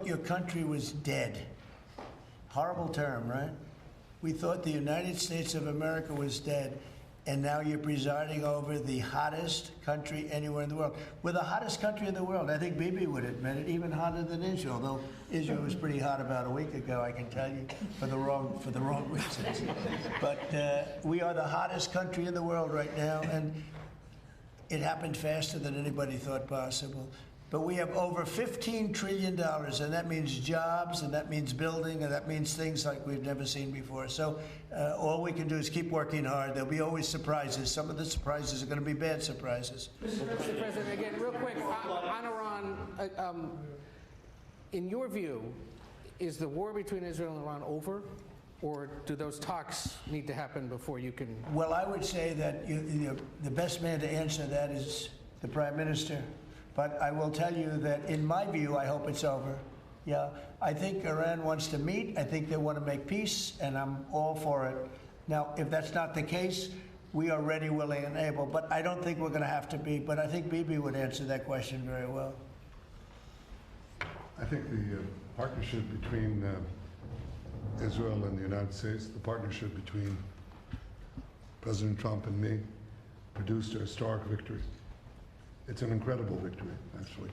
Your country was dead. Horrible term, right? We thought the United States of America was dead, and now you're presiding over the hottest country anywhere in the world. We're the hottest country in the world. I think Bibi would admit it, even hotter than Israel, though Israel was pretty hot about a week ago, I can tell you, for the wrong reasons. But we are the hottest country in the world right now, and it happened faster than anybody thought possible. But we have over $15 trillion, and that means jobs, and that means building, and that means things like we've never seen before. So all we can do is keep working hard. There'll be always surprises. Some of the surprises are going to be bad surprises. Mr. President, again, real quick, on Iran, in your view, is the war between Israel and Iran over? Or do those talks need to happen before you can? Well, I would say that the best man to answer that is the Prime Minister. But I will tell you that, in my view, I hope it's over. Yeah, I think Iran wants to meet. I think they want to make peace, and I'm all for it. Now, if that's not the case, we are ready, willing, and able. But I don't think we're going to have to be. But I think Bibi would answer that question very well. I think the partnership between Israel and the United States, the partnership between President Trump and me, produced a historic victory. It's an incredible victory, actually.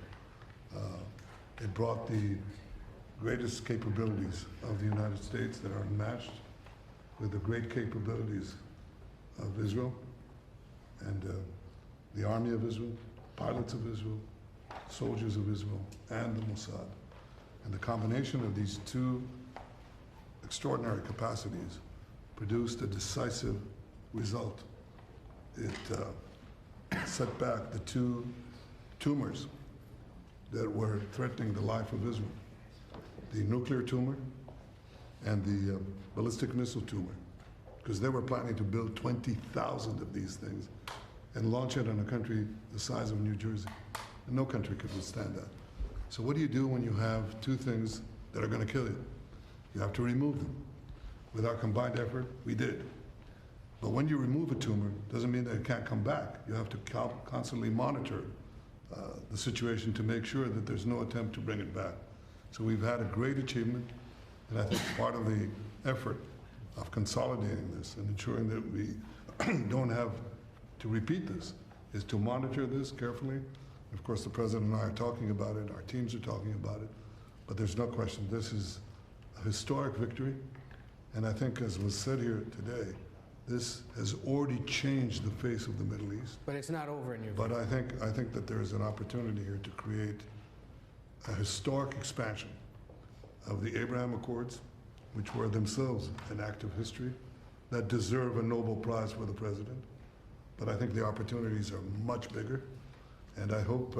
It brought the greatest capabilities of the United States that are unmatched with the great capabilities of Israel and the army of Israel, pilots of Israel, soldiers of Israel, and the Mossad. And the combination of these two extraordinary capacities produced a decisive result. It set back the two tumors that were threatening the life of Israel, the nuclear tumor and the ballistic missile tumor, because they were planning to build 20,000 of these things and launch it on a country the size of New Jersey. And no country could withstand that. So what do you do when you have two things that are going to kill you? You have to remove them. With our combined effort, we did. But when you remove a tumor, doesn't mean that it can't come back. You have to constantly monitor the situation to make sure that there's no attempt to bring it back. So we've had a great achievement, and I think part of the effort of consolidating this and ensuring that we don't have to repeat this is to monitor this carefully. Of course, the President and I are talking about it, our teams are talking about it, but there's no question this is a historic victory, and I think, as was said here today, this has already changed the face of the Middle East. But it's not over in your view. But I think that there is an opportunity here to create a historic expansion of the Abraham Accords, which were themselves an act of history, that deserve a Nobel Prize for the President. But I think the opportunities are much bigger, and I hope,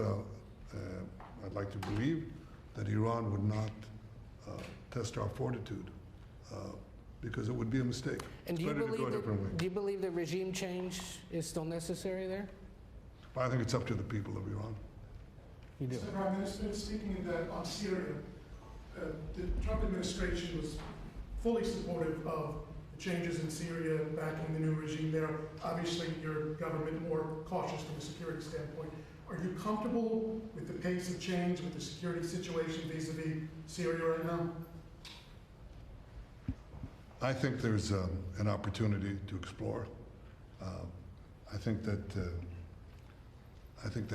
I'd like to believe, that Iran would not test our fortitude, because it would be a mistake. And do you believe that regime change is still necessary there? Well, I think it's up to the people of Iran. You do. Mr. Prime Minister, speaking on Syria, the Trump administration was fully supportive of the changes in Syria, backing the new regime there. Obviously, your government more cautious from a security standpoint. Are you comfortable with the pace of change, with the security situation vis-a-vis Syria right now? I think there's an opportunity to explore. I think that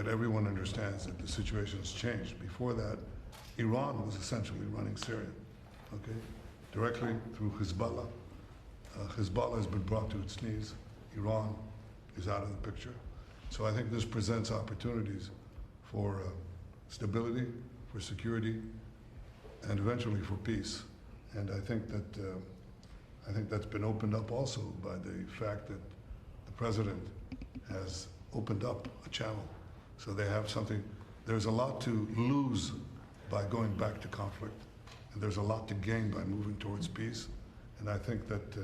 everyone understands that the situation has changed. Before that, Iran was essentially running Syria, okay, directly through Hezbollah. Hezbollah has been brought to its knees. Iran is out of the picture. So I think this presents opportunities for stability, for security, and eventually for peace. And I think that's been opened up also by the fact that the President has opened up a channel. So they have something, there's a lot to lose by going back to conflict, and there's a lot to gain by moving towards peace. And I think that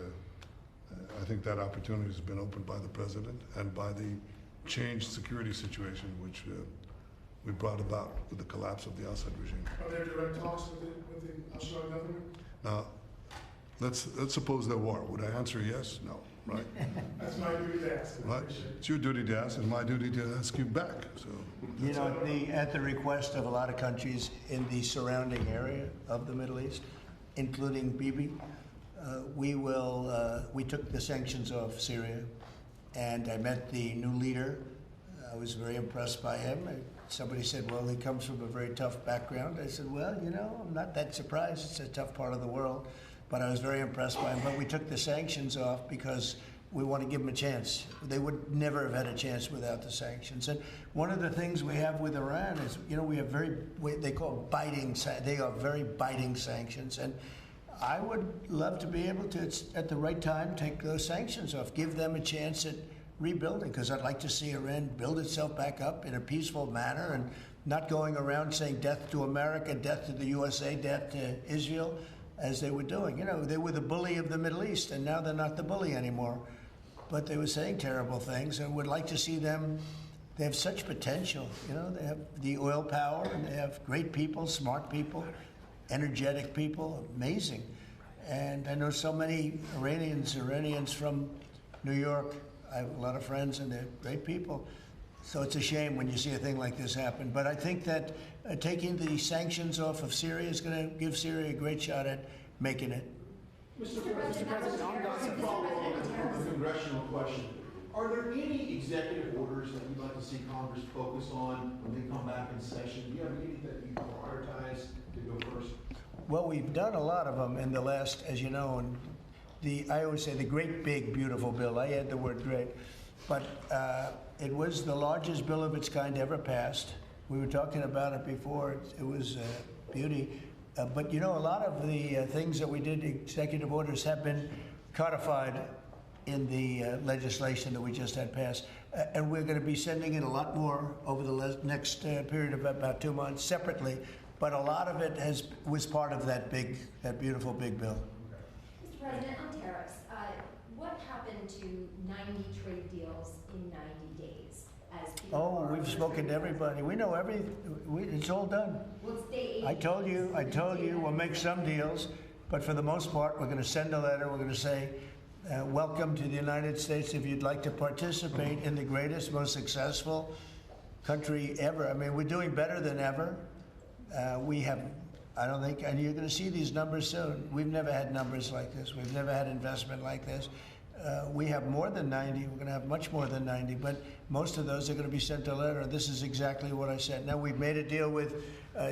opportunity has been opened by the President and by the changed security situation which we brought about with the collapse of the Assad regime. Are there direct talks with the Assad government? Now, let's suppose there were. Would I answer yes? No. right? That's my duty to ask. I Right. appreciate it. It's your duty to ask, and my duty to ask you back. So, You know, at the request of a lot of countries in the surrounding area of the Middle East, including Bibi, we took the sanctions off Syria, and I met the new leader. I was very impressed by him. Somebody said, well, he comes from a very tough background. I said, well, you know, I'm not that surprised. It's a tough part of the world. But I was very impressed by him. But we took the sanctions off because we want to give them a chance. They would never have had a chance without the sanctions. And one of the things we have with Iran is, you know, we have they call biting, they are very biting sanctions. And I would love to be able to, at the right time, take those sanctions off, give them a chance at rebuilding, because I'd like to see Iran build itself back up in a peaceful manner and not going around saying death to America, death to the USA, death to Israel, as they were doing. You know, they were the bully of the Middle East, and now they're not the bully anymore. But they were saying terrible things, and would like to see them. They have such potential. You know, they have the oil power, and they have great people, smart people, energetic people, amazing. And I know so many Iranians from New York. I have a lot of friends, and they're great people. So it's a shame when you see a thing like this happen. But I think that taking the sanctions off of Syria is going to give Syria a great shot at making it. Mr. President, on Gaza, follow up with a congressional question. Are there any executive orders that you'd like to see Congress focus on when they come back in session? Do you have any that you prioritize to go first? Well, we've done a lot of them in the last, as you know, and I always say the great, big, beautiful bill. I add the word great. But it was the largest bill of its kind ever passed. We were talking about it before. It was beauty. But, you know, a lot of the things that we did, executive orders, have been codified in the legislation that we just had passed. And we're going to be sending in a lot more over the next period of about 2 months separately. But a lot of it was part of that beautiful big bill. Mr. President, on tariffs, what happened to 90 trade deals in 90 days? As people are We've spoken to everybody. We know it's all done. Well, state I told you, we'll make some deals, but for the most part, we're going to send a letter. We're going to say, welcome to the United States. If you'd like to participate in the greatest, most successful country ever. I mean, we're doing better than ever. We have, I don't think, and you're going to see these numbers soon. We've never had numbers like this. We've never had investment like this. We have more than 90. We're going to have much more than 90, but most of those are going to be sent a letter. This is exactly what I said. Now, we've made a deal with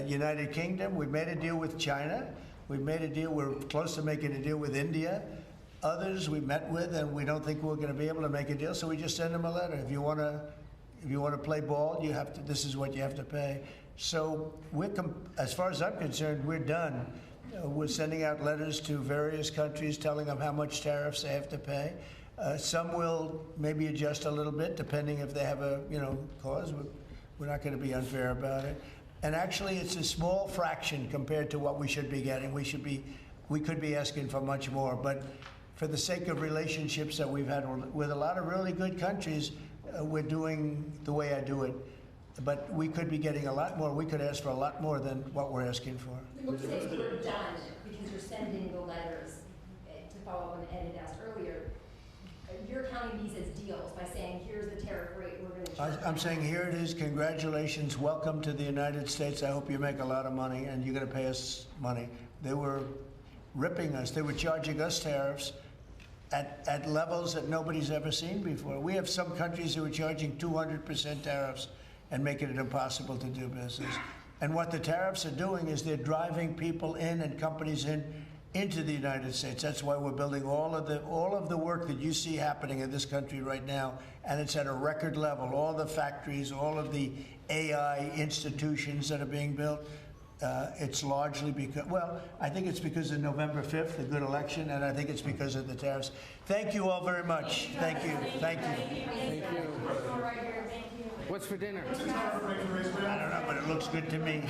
United Kingdom. We've made a deal with China. We've made a deal. We're close to making a deal with India. Others we met with, and we don't think we're going to be able to make a deal, so we just send them a letter. If you want to play ball, you have to. This is what you have to pay. So as far as I'm concerned, we're done. We're sending out letters to various countries telling them how much tariffs they have to pay. Some will maybe adjust a little bit depending if they have a cause. We're not going to be unfair about it. And actually, it's a small fraction compared to what we should be getting. We could be asking for much more. But for the sake of relationships that we've had with a lot of really good countries, we're doing the way I do it. But we could be getting a lot more. We could ask for a lot more than what we're asking for. Let's say we're done because you're sending the letters. To follow up on what Ed had asked earlier, you're counting these as deals by saying, here's the tariff rate we're going to charge. I'm saying here it is. Congratulations. Welcome to the United States. I hope you make a lot of money, and you're going to pay us money. They were ripping us. They were charging us tariffs at levels that nobody's ever seen before. We have some countries who are charging 200% tariffs and making it impossible to do business. And what the tariffs are doing is they're driving people in and companies into the United States. That's why we're building all of the work that you see happening in this country right now, and it's at a record level. All the factories, all of the AI institutions that are being built. It's largely because, I think it's because of November 5th, the good election, and I think it's because of the tariffs. Thank you all very much. Thank you. Thank you. Thank you. What's for dinner? I don't know, but it looks good to me.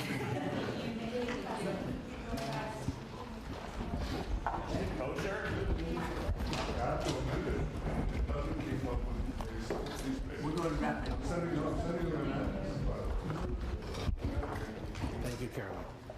We're going to wrap it up. Thank you, Carolyn.